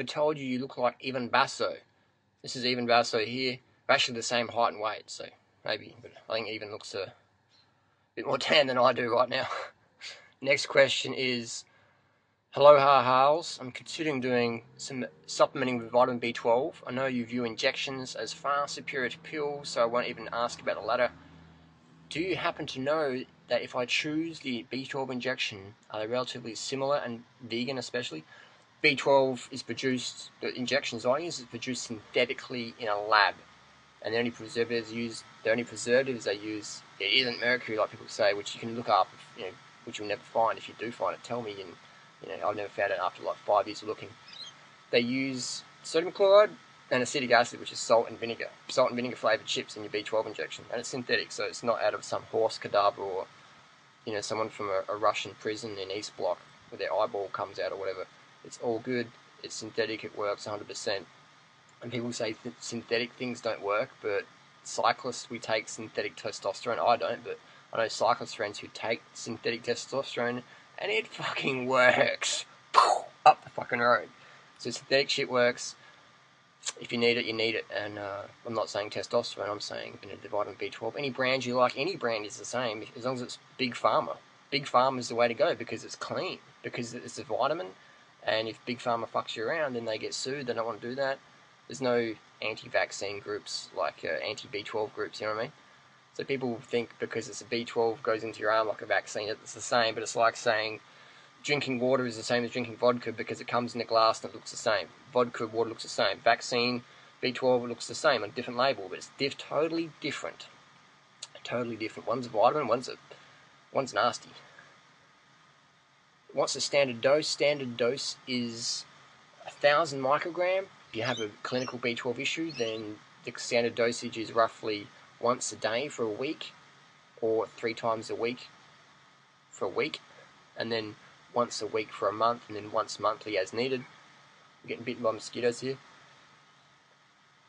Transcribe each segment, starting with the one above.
ever told you look like Ivan Basso? This is Ivan Basso here. We're actually the same height and weight, so maybe. But I think Ivan looks a bit more tan than I do right now. Next question is, hello, Harls. I'm considering doing some supplementing with vitamin B12. I know you view injections as far superior to pills, so I won't even ask about the latter. Do you happen to know that if I choose the B12 injection, are they relatively similar, and vegan especially? B12 is produced, the injections I use is produced synthetically in a lab, and the only preservatives they use, it isn't mercury like people say, which you can look up, which you'll never find. If you do find it, tell me, and I've never found it after like 5 years of looking. They use sodium chloride and acetic acid, which is salt and vinegar flavoured chips in your B12 injection, and it's synthetic, so it's not out of some horse cadaver or someone from a Russian prison in East Block where their eyeball comes out or whatever. It's all good. It's synthetic. It works 100%. And people say synthetic things don't work, but cyclists, we take synthetic testosterone. I don't, but I know cyclist friends who take synthetic testosterone, and it fucking works. Up the fucking road. So synthetic shit works. If you need it, you need it. And I'm not saying testosterone, I'm saying the vitamin B12. Any brand you like, any brand is the same, as long as it's Big Pharma. Big Pharma is the way to go because it's clean, because it's a vitamin. And if Big Pharma fucks you around, then they get sued. They don't want to do that. There's no anti-vaccine groups like anti-B12 groups, you know what I mean? So people think because it's a B12 goes into your arm like a vaccine, it's the same. But it's like saying drinking water is the same as drinking vodka because it comes in a glass and it looks the same. Vodka, water looks the same. Vaccine, B12, it looks the same on a different label, but it's totally different. Totally different. One's a vitamin, one's nasty. What's the standard dose? Standard dose is 1,000 microgram. If you have a clinical B12 issue, then the standard dosage is roughly once a day for a week, or 3 times a week for a week, and then once a week for a month, and then once monthly as needed. I'm getting bitten by mosquitoes here.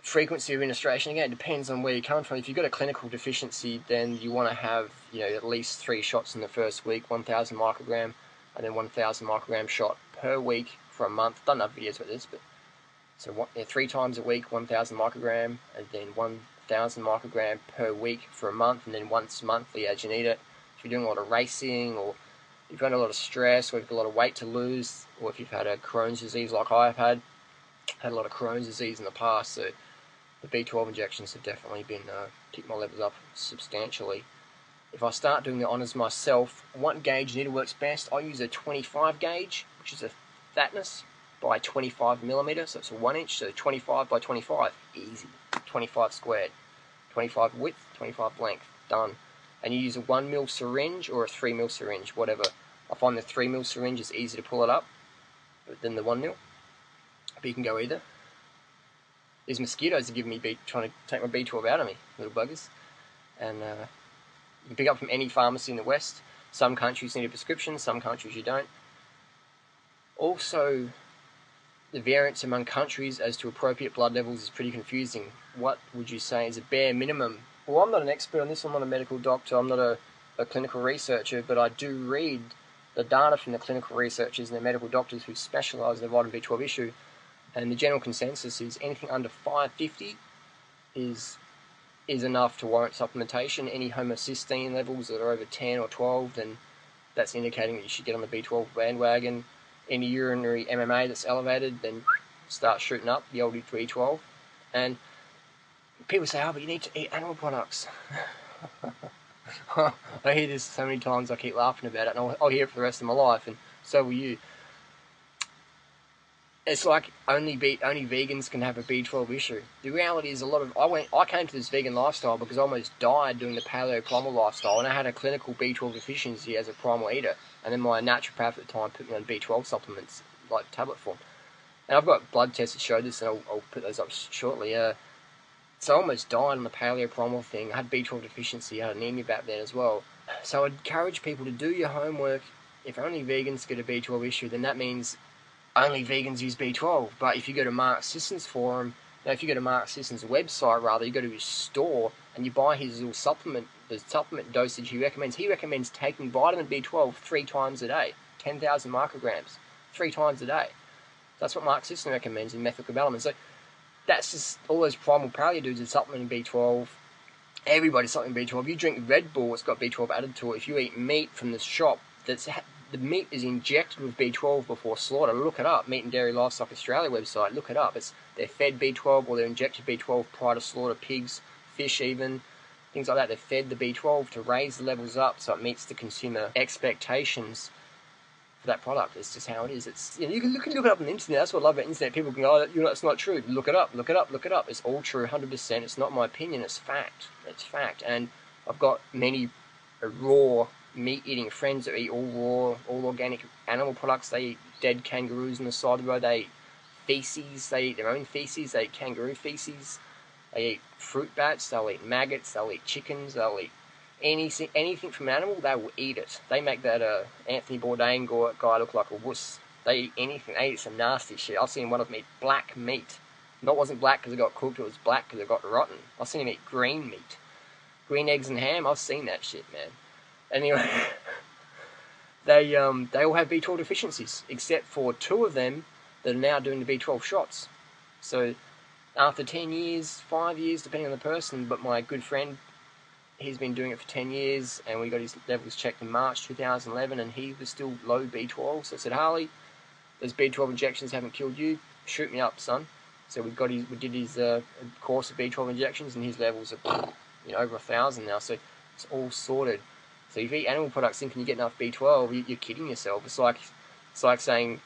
Frequency of administration, again, it depends on where you're coming from. If you've got a clinical deficiency, then you want to have at least 3 shots in the first week, 1,000 microgram, and then 1,000 microgram shot per week for a month. I've done enough videos with this, but so 3 times a week, 1,000 microgram, and then 1,000 microgram per week for a month, and then once monthly as you need it. If you're doing a lot of racing, or if you've had a lot of stress, or if you've got a lot of weight to lose, or if you've had a Crohn's disease like I've had a lot of Crohn's disease in the past, so the B12 injections have definitely been kicked my levels up substantially. If I start doing the honours myself, what gauge needle works best? I use a 25 gauge, which is a fatness by 25 millimeter, so it's a 1 inch, so 25 by 25, easy. 25 squared, 25 width, 25 length, done. And you use a 1 mil syringe or a 3 mil syringe, whatever. I find the 3 mil syringe is easy to pull it up than the 1 mil, but you can go either. These mosquitoes are giving me trying to take my B12 out of me, little buggers. And you can pick up from any pharmacy in the West. Some countries need a prescription, some countries you don't. Also, the variance among countries as to appropriate blood levels is pretty confusing. What would you say is a bare minimum? Well, I'm not an expert on this, I'm not a medical doctor, I'm not a clinical researcher, but I do read the data from the clinical researchers and the medical doctors who specialise in the vitamin B12 issue, and the general consensus is anything under 550 is enough to warrant supplementation. Any homocysteine levels that are over 10 or 12, then that's indicating that you should get on the B12 bandwagon. Any urinary MMA that's elevated, then start shooting up the old B12. And people say, oh, but you need to eat animal products. I hear this so many times, I keep laughing about it, and I'll hear it for the rest of my life, and so will you. It's like only vegans can have a B12 issue. The reality is I came to this vegan lifestyle because I almost died doing the paleo-primal lifestyle, and I had a clinical B12 deficiency as a primal eater, and then my naturopath at the time put me on B12 supplements, like tablet form. And I've got blood tests that show this, and I'll put those up shortly. So I almost died on the paleo-primal thing. I had B12 deficiency, I had anemia back then as well. So I'd encourage people to do your homework. If only vegans get a B12 issue, then that means only vegans use B12. But if you go to Mark Sisson's forum, if you go to Mark Sisson's website rather, you go to his store and you buy his little supplement, the supplement dosage he recommends. He recommends taking vitamin B12 3 times a day, 10,000 micrograms, 3 times a day. That's what Mark Sisson recommends in methylcobalamin. So that's just all those primal paleo dudes are supplementing B12. Everybody's supplementing B12. You drink Red Bull, it's got B12 added to it. If you eat meat from the shop, the meat is injected with B12 before slaughter. Look it up. Meat and Dairy Livestock Australia website. Look it up. They're fed B12 or they're injected B12 prior to slaughter. Pigs, fish even, things like that. They're fed the B12 to raise the levels up so it meets the consumer expectations for that product. It's just how it is. It's, you know, you can look it up on the internet. That's what I love about the internet. People can go, oh, you know, it's not true. Look it up, look it up, look it up. It's all true, 100%. It's not my opinion. It's fact. It's fact. And I've got many raw meat-eating friends that eat all raw, all organic animal products. They eat dead kangaroos on the side of the road. They eat feces. They eat their own feces. They eat kangaroo feces. They eat fruit bats. They'll eat maggots. They'll eat chickens. They'll eat anything from an animal. They will eat it. They make that Anthony Bourdain guy look like a wuss. They eat anything. They eat some nasty shit. I've seen one of them eat black meat. It wasn't black because it got cooked. It was black because it got rotten. I've seen him eat green meat. Green eggs and ham. I've seen that shit, man. Anyway, they all have B12 deficiencies, except for 2 of them that are now doing the B12 shots. So after 10 years, 5 years, depending on the person, but my good friend, he's been doing it for 10 years, and we got his levels checked in March 2011, and he was still low B12. So I said, Harley, those B12 injections haven't killed you. Shoot me up, son. So we did his course of B12 injections, and his levels are over 1,000 now. So it's all sorted. So if you eat animal products thinking you get enough B12, you're kidding yourself. It's like saying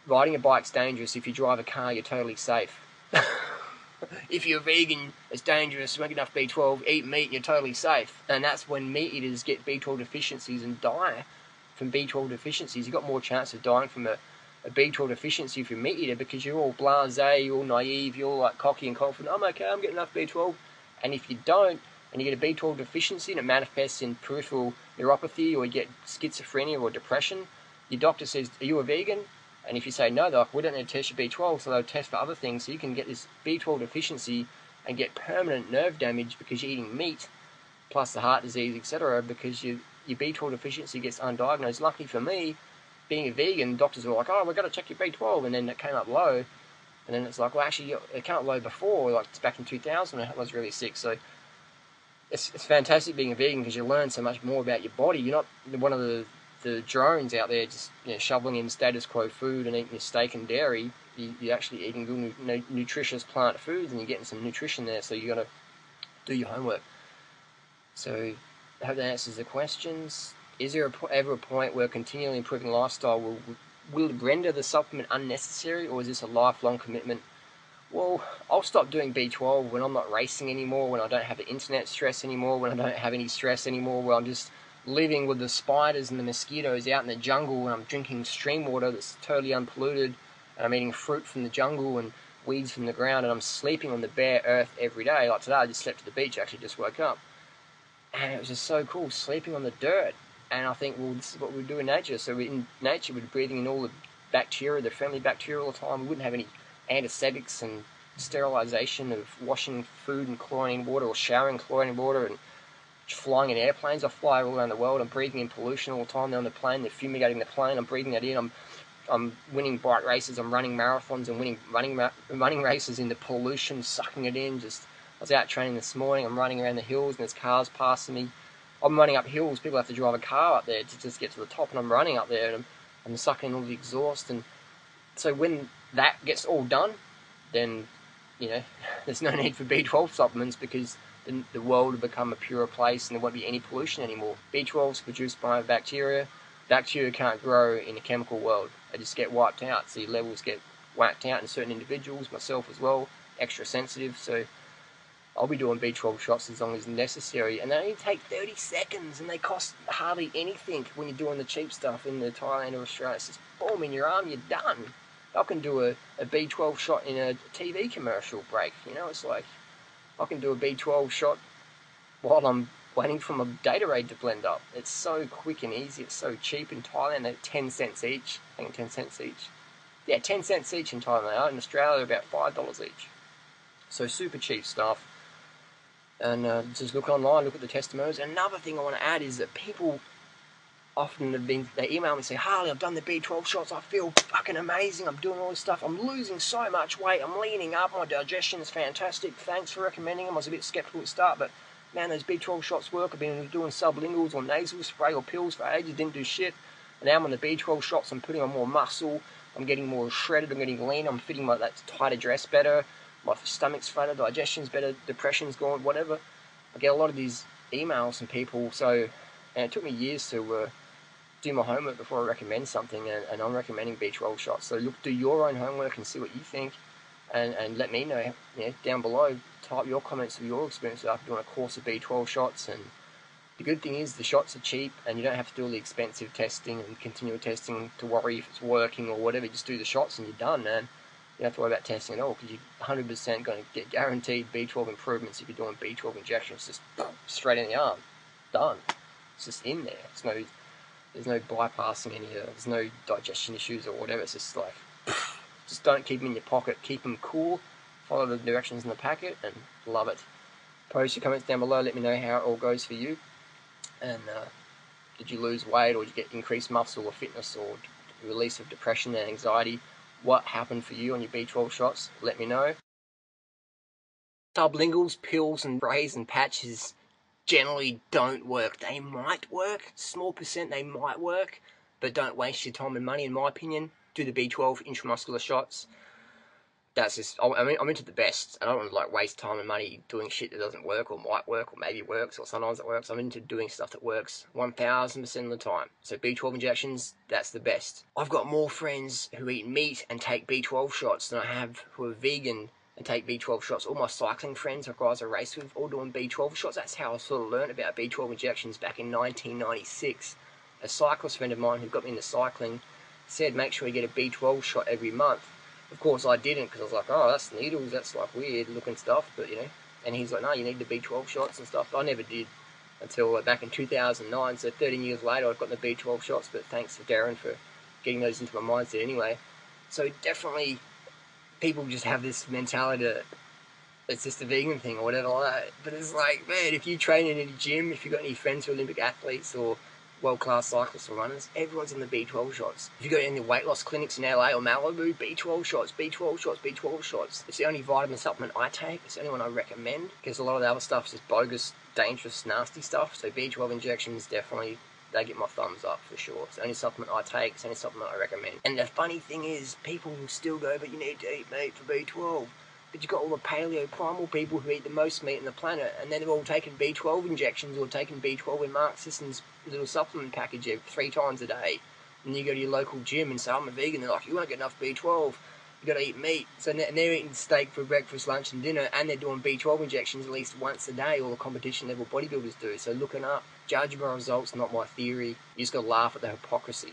riding a bike's dangerous. If you drive a car, you're totally safe. If you're vegan, it's dangerous. Don't get enough B12. Eat meat, you're totally safe. And that's when meat eaters get B12 deficiencies and die from B12 deficiencies. You've got more chance of dying from a B12 deficiency if you're a meat eater because you're all blasé, you're all naive, you're all like cocky and confident. I'm okay, I'm getting enough B12. And if you don't, and you get a B12 deficiency and it manifests in peripheral neuropathy or you get schizophrenia or depression, your doctor says, are you a vegan? And if you say no, they're like, we don't need to test your B12, so they'll test for other things. So you can get this B12 deficiency and get permanent nerve damage because you're eating meat, plus the heart disease, etc., because your B12 deficiency gets undiagnosed. Luckily for me, being a vegan, doctors were like, oh, we've got to check your B12, and then it came up low. And then it's like, well, actually, it came up low before, like it's back in 2000 when I was really sick. So it's fantastic being a vegan because you learn so much more about your body. You're not one of the drones out there just shoveling in status quo food and eating your steak and dairy. You're actually eating good, nutritious plant foods and you're getting some nutrition there, so you got to do your homework. So I hope that answers the questions. Is there ever a point where continually improving lifestyle will render the supplement unnecessary, or is this a lifelong commitment? Well, I'll stop doing B12 when I'm not racing anymore, when I don't have the internet stress anymore, when I don't have any stress anymore, where I'm just living with the spiders and the mosquitoes out in the jungle, and I'm drinking stream water that's totally unpolluted, and I'm eating fruit from the jungle and weeds from the ground, and I'm sleeping on the bare earth every day. Like today, I just slept at the beach, actually just woke up. And it was just so cool, sleeping on the dirt. And I think, well, this is what we do in nature. So in nature, we're breathing in all the bacteria, the friendly bacteria all the time. We wouldn't have any anesthetics and sterilization of washing food in chlorine water or showering chlorine water and flying in airplanes. I fly all around the world. I'm breathing in pollution all the time. They're on the plane. They're fumigating the plane. I'm breathing that in. I'm winning bike races. I'm running marathons and winning running races in the pollution, sucking it in. I was out training this morning. I'm running around the hills and there's cars passing me. I'm running up hills. People have to drive a car up there to just get to the top, and I'm running up there and I'm sucking in all the exhaust. And so when that gets all done, then there's no need for B12 supplements because the world will become a purer place and there won't be any pollution anymore. B12 is produced by bacteria. Bacteria can't grow in a chemical world. They just get wiped out. So your levels get whacked out in certain individuals, myself as well, extra sensitive. So I'll be doing B12 shots as long as necessary. And they only take 30 seconds and they cost hardly anything when you're doing the cheap stuff in the Thailand or Australia. It's just boom, in your arm, you're done. I can do a B12 shot in a TV commercial break. It's like I can do a B12 shot while I'm waiting for my Gatorade to blend up. It's so quick and easy. It's so cheap in Thailand. They're 10 cents each. I think 10 cents each. Yeah, 10 cents each in Thailand. They are. In Australia, they're about $5 each. So super cheap stuff. And just look online, look at the testimonials. Another thing I want to add is that people often they email me and say, Harley, I've done the B12 shots, I feel fucking amazing, I'm doing all this stuff, I'm losing so much weight, I'm leaning up, my digestion is fantastic, thanks for recommending them. I was a bit skeptical at the start, but man, those B12 shots work. I've been doing sublinguals or nasal spray or pills for ages, didn't do shit. And now I'm on the B12 shots, I'm putting on more muscle, I'm getting more shredded, I'm getting lean, I'm fitting that tighter dress better, my stomach's fatter, digestion's better, depression's gone, whatever. I get a lot of these emails from people, and it took me years to do my homework before I recommend something, and I'm recommending B12 shots. So look, do your own homework and see what you think, and let me know, down below. Type your comments of your experience after doing a course of B12 shots. And the good thing is the shots are cheap, and you don't have to do all the expensive testing and continual testing to worry if it's working or whatever. You just do the shots and you're done, man. You don't have to worry about testing at all, because you're 100% going to get guaranteed B12 improvements if you're doing B12 injections. Just straight in the arm, done. It's just in there. There's no bypassing any of it. There's no digestion issues or whatever. It's just like, just don't keep them in your pocket. Keep them cool. Follow the directions in the packet and love it. Post your comments down below. Let me know how it all goes for you. And did you lose weight, or did you get increased muscle or fitness, or release of depression and anxiety? What happened for you on your B12 shots? Let me know. Sublinguals, pills and sprays and patches generally don't work. They might work, small percent they might work, but don't waste your time and money, in my opinion. Do the B12 intramuscular shots. That's just, I'm into the best. I don't want to waste time and money doing shit that doesn't work, or might work, or maybe works, or sometimes it works. I'm into doing stuff that works 1000% of the time. So B12 injections, that's the best. I've got more friends who eat meat and take B12 shots than I have who are vegan and take B12 shots. All my cycling friends, or guys I race with, all doing B12 shots. That's how I sort of learned about B12 injections back in 1996. A cyclist friend of mine who got me into cycling said, make sure you get a B12 shot every month. Of course I didn't, because I was like, oh, that's needles, that's weird looking stuff, but and he's like, no, you need the B12 shots and stuff. I never did until back in 2009, so 13 years later I've got the B12 shots, but thanks to Darren for getting those into my mindset anyway. So definitely, people just have this mentality that it's just a vegan thing or whatever like that. But it's like, man, if you train in a gym, if you've got any friends who are Olympic athletes or world-class cyclists or runners, everyone's on the B12 shots. If you go in the weight loss clinics in LA or Malibu, B12 shots, B12 shots, B12 shots. It's the only vitamin supplement I take. It's the only one I recommend, because a lot of the other stuff is just bogus, dangerous, nasty stuff. So B12 injections, definitely, they get my thumbs up for sure. It's the only supplement I take. It's the only supplement I recommend. And the funny thing is, people will still go, but you need to eat meat for B12. But you've got all the paleo primal people who eat the most meat on the planet, and then they're all taking B12 injections or taking B12 in Mark Sisson's little supplement package 3 times a day. And you go to your local gym and say, I'm a vegan. They're like, you won't get enough B12. You got to eat meat. So they're eating steak for breakfast, lunch, and dinner, and they're doing B12 injections at least once a day. All the competition level bodybuilders do. So looking up, judge by results, not my theory. You just got to laugh at the hypocrisy.